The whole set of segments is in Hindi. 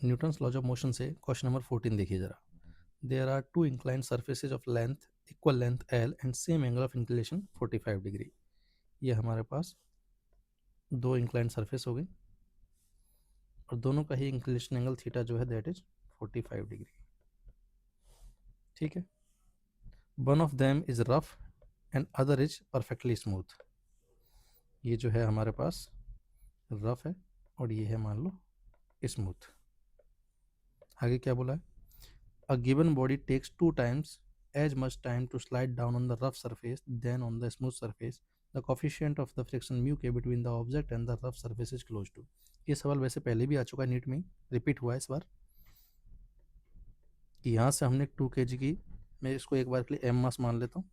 न्यूटन्स लॉज ऑफ मोशन से क्वेश्चन नंबर 14 देखिए जरा। There are two inclined surfaces of length equal length L and same angle of inclination 45 degree. ये हमारे पास दो इंक्लाइंड सरफेस हो गई और दोनों का ही इंक्लिनेशन एंगल थीटा जो है दैट इज 45 डिग्री। ठीक है, one of them is rough and other is perfectly smooth. ये जो है हमारे पास रफ है और ये है मान लो स्मूथ। आगे क्या बोला है? A given body takes 2 times as much time to slide down on the rough surface than on the smooth surface. The coefficient of the friction mu k between the object and the rough surface is close to. ये सवाल वैसे पहले भी आ चुका है नीट में, रिपीट हुआ है इस बार कि यहाँ से हमने 2 kg की, मैं इसको एक बार के लिए एम मास मान लेता हूँ,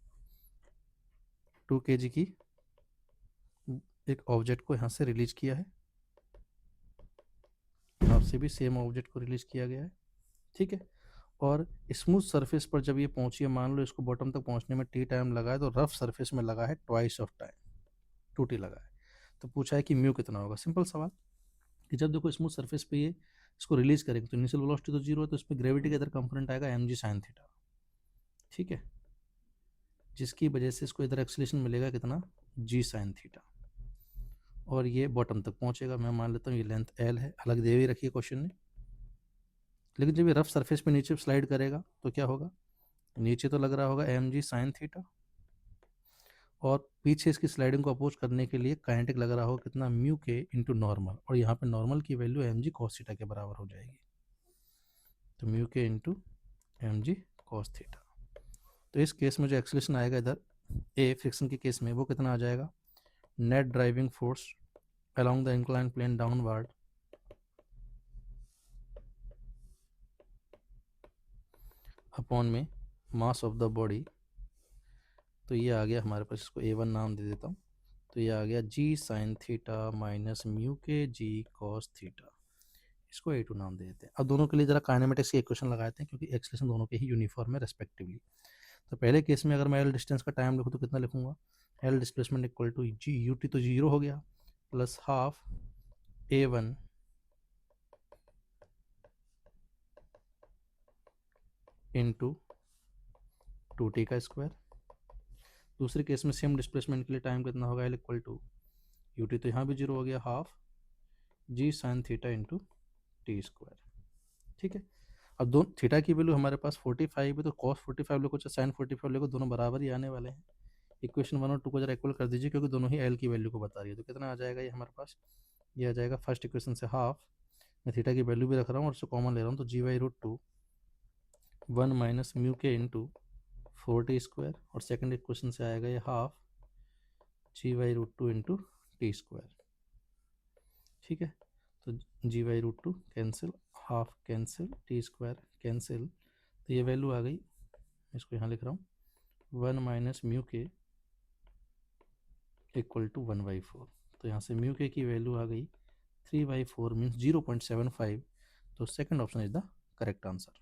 2 kg की एक ऑब्जेक्ट को यहाँ से रिलीज किया है, यहाँ से भी सेम ऑब्जेक्ट को रिलीज किया गया है। ठीक है, और स्मूथ सरफेस पर जब ये पहुंची है, मान लो इसको बॉटम तक पहुंचने में टी टाइम लगा है, तो रफ सरफेस में लगा है ट्वाइस ऑफ टाइम, 2t लगा है। तो पूछा है कि म्यू कितना होगा। सिंपल सवाल कि जब देखो स्मूथ सरफेस पे ये इसको रिलीज करेंगे तो इनिशियल वेलोसिटी तो जीरो है, तो इसमें ग्रेविटी का इधर कंपोनेंट आएगा mg sin थीटा। ठीक है, जिसकी वजह से इसको इधर एक्सीलरेशन मिलेगा कितना, g sin थीटा, और ये बॉटम तक पहुंचेगा। मैं मान लेता हूँ ये लेंथ l है, अलग दे ही रखी है क्वेश्चन ने। लेकिन जब ये रफ सरफेस पे नीचे स्लाइड करेगा तो क्या होगा, नीचे तो लग रहा होगा mg sin थीटा, और पीछे इसकी स्लाइडिंग को अपोज करने के लिए काइनेटिक लग रहा होगा कितना, म्यू के इंटू नॉर्मल, और यहाँ पे नॉर्मल की वैल्यू mg cos थीटा के बराबर हो जाएगी। तो म्यू के इंटू mg cos थीटा। तो इस केस में जो एक्सीलरेशन आएगा इधर ए फ्रिक्शन के केस में, वो कितना आ जाएगा, net driving force along the incline plane downward upon में मास ऑफ द बॉडी। तो ये आ गया हमारे पास, इसको a1 नाम दे देता हूँ, तो ये आ गया g sin theta minus mu के g cos थीटा, इसको a2 नाम दे देते हैं। अब दोनों के लिए जरा काइनेमेटिक्स की इक्वेशन लगाते हैं क्योंकि एक्सीलरेशन दोनों के ही यूनिफॉर्म है रेस्पेक्टिवली। तो पहले केस में अगर मैं एल डिस्टेंस का टाइम लिखूँ तो कितना लिखूंगा, L displacement equal to G U T, तो जीरो हो गया, plus half a1 into 2t का स्क्वायर। दूसरे केस में सेम डिस्प्लेसमेंट के लिए टाइम कितना होगा, L equal to U T, तो यहाँ भी जीरो हो गया, half G sine theta into T square. ठीक है, अब दो थीटा की वैल्यू हमारे पास 45 है, तो कॉस 45 लिखो चाहे साइन 45 लिखो, दोनों बराबर ही आने वाले हैं। इक्वेशन 1 और 2 को जरा इक्वल कर दीजिए क्योंकि दोनों ही एल की वैल्यू को बता रही है। तो कितना आ जाएगा ये हमारे पास, ये आ जाएगा फर्स्ट इक्वेशन से हाफ, मैं थीटा की वैल्यू भी रख रहा हूँ और उससे कॉमन ले रहा हूँ, तो g/√2 1 माइनस म्यू के इंटू 4t स्क्वायर, और सेकंड इक्वेशन से आएगा ये half g/√2 into T square. ठीक है, तो g/√2 cancel, half cancel, T square cancel, तो ये वैल्यू आ गई, इसको यहाँ लिख रहा हूँ 1 माइनस म्यू के इक्वल टू 1/4। तो यहाँ से म्यू के की वैल्यू आ गई 3/4 मीन्स 0.75। तो second option is the correct answer.